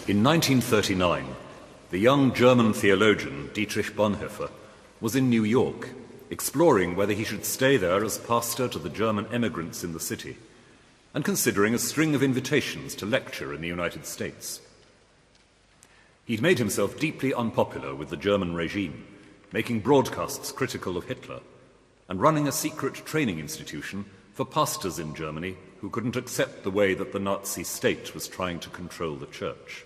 In 1939, the young German theologian Dietrich Bonhoeffer was in New York, exploring whether he should stay there as pastor to the German emigrants in the city, and considering a string of invitations to lecture in the United States. He'd made himself deeply unpopular with the German regime, making broadcasts critical of Hitler, and running a secret training institution for pastors in Germany who couldn't accept the way that the Nazi state was trying to control the church.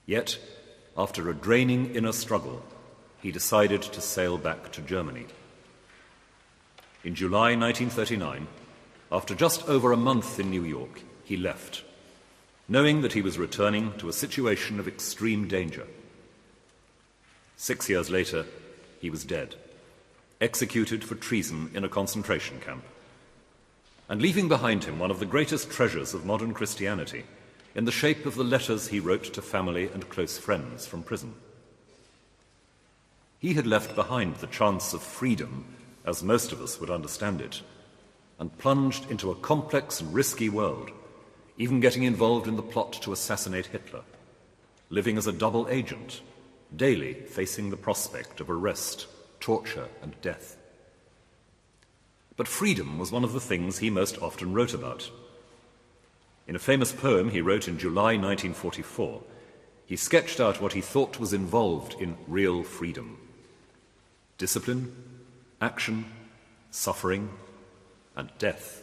Yet, after a draining inner struggle, he decided to sail back to Germany. In July 1939, after just over a month in New York, he left, knowing that he was returning to a situation of extreme danger. 6 years later, he was dead, executed for treason in a concentration camp, and leaving behind him one of the greatest treasures of modern Christianity in the shape of the letters he wrote to family and close friends from prison. He had left behind the chance of freedom, as most of us would understand it, and plunged into a complex and risky world, even getting involved in the plot to assassinate Hitler, living as a double agent, daily facing the prospect of arrest, torture, and death. But freedom was one of the things he most often wrote about. In a famous poem he wrote in July 1944, he sketched out what he thought was involved in real freedom: discipline, action, suffering, and death.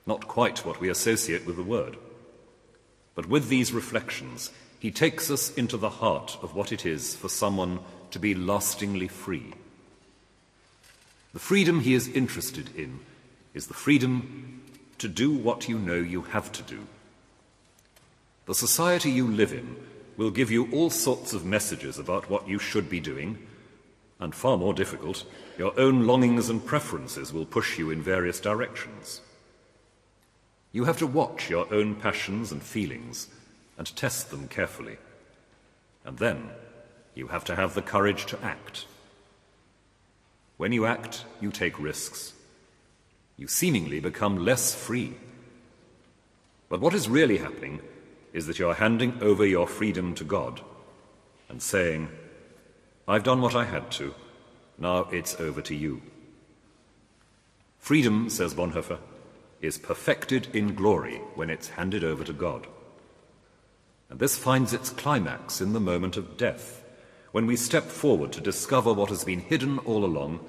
Not quite what we associate with the word. But with these reflections, he takes us into the heart of what it is for someone to be lastingly free. The freedom he is interested in is the freedom to do what you know you have to do. The society you live in will give you all sorts of messages about what you should be doing, and far more difficult, your own longings and preferences will push you in various directions. You have to watch your own passions and feelings and test them carefully. And then you have to have the courage to act. When you act, you take risks. You seemingly become less free. But what is really happening is that you are handing over your freedom to God and saying, "I've done what I had to, now it's over to you." Freedom, says Bonhoeffer, is perfected in glory when it's handed over to God. And this finds its climax in the moment of death, when we step forward to discover what has been hidden all along,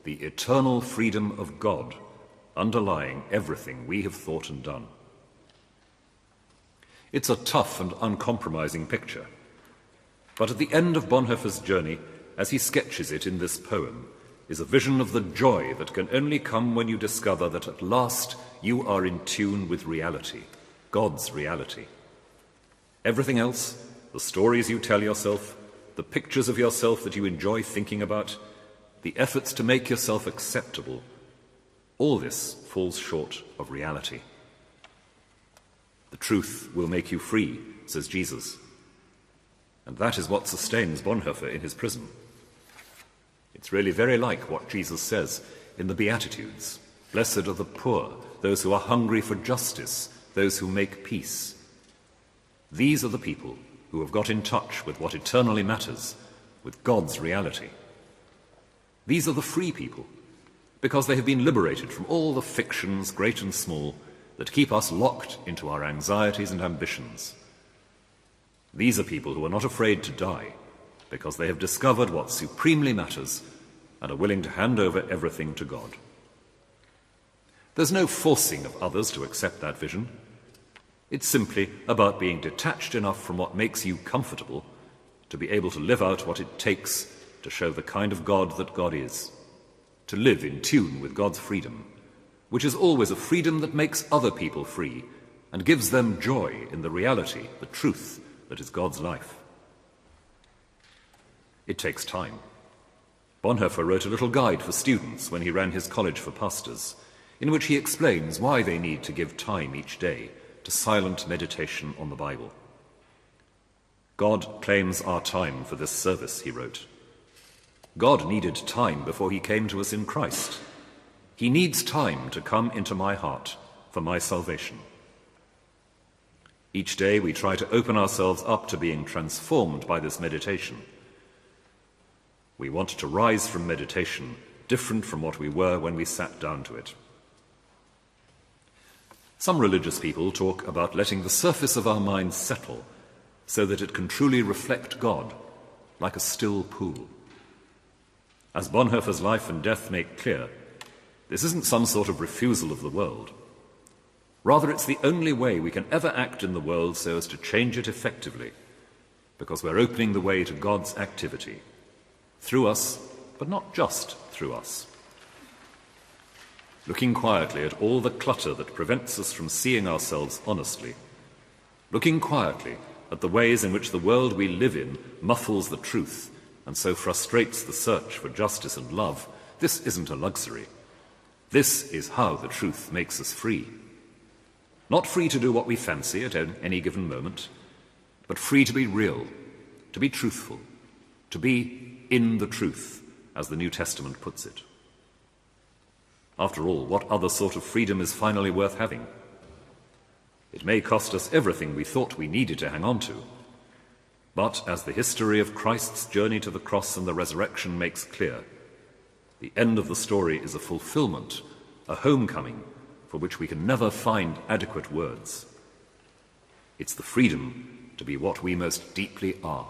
the eternal freedom of God underlying everything we have thought and done. It's a tough and uncompromising picture, but at the end of Bonhoeffer's journey, as he sketches it in this poem, is a vision of the joy that can only come when you discover that at last you are in tune with reality, God's reality. Everything else, the stories you tell yourself, the pictures of yourself that you enjoy thinking about, the efforts to make yourself acceptable, all this falls short of reality. The truth will make you free, says Jesus. And that is what sustains Bonhoeffer in his prison. It's really very like what Jesus says in the Beatitudes. Blessed are the poor, those who are hungry for justice, those who make peace. These are the people who have got in touch with what eternally matters, with God's reality. These are the free people, because they have been liberated from all the fictions, great and small, that keep us locked into our anxieties and ambitions. These are people who are not afraid to die, because they have discovered what supremely matters and are willing to hand over everything to God. There's no forcing of others to accept that vision. It's simply about being detached enough from what makes you comfortable to be able to live out what it takes to show the kind of God that God is, to live in tune with God's freedom, which is always a freedom that makes other people free and gives them joy in the reality, the truth that is God's life. It takes time. Bonhoeffer wrote a little guide for students when he ran his college for pastors, in which he explains why they need to give time each day to silent meditation on the Bible. God claims our time for this service, he wrote. God needed time before he came to us in Christ. He needs time to come into my heart for my salvation. Each day we try to open ourselves up to being transformed by this meditation. We want to rise from meditation different from what we were when we sat down to it. Some religious people talk about letting the surface of our minds settle so that it can truly reflect God, like a still pool. As Bonhoeffer's Life and Death make clear, this isn't some sort of refusal of the world. Rather, it's the only way we can ever act in the world so as to change it effectively, because we're opening the way to God's activity, through us, but not just through us. Looking quietly at all the clutter that prevents us from seeing ourselves honestly, looking quietly at the ways in which the world we live in muffles the truth and so frustrates the search for justice and love, this isn't a luxury. This is how the truth makes us free. Not free to do what we fancy at any given moment, but free to be real, to be truthful, to be in the truth, as the New Testament puts it. After all, what other sort of freedom is finally worth having? It may cost us everything we thought we needed to hang on to, but as the history of Christ's journey to the cross and the resurrection makes clear, the end of the story is a fulfillment, a homecoming, for which we can never find adequate words. It's the freedom to be what we most deeply are.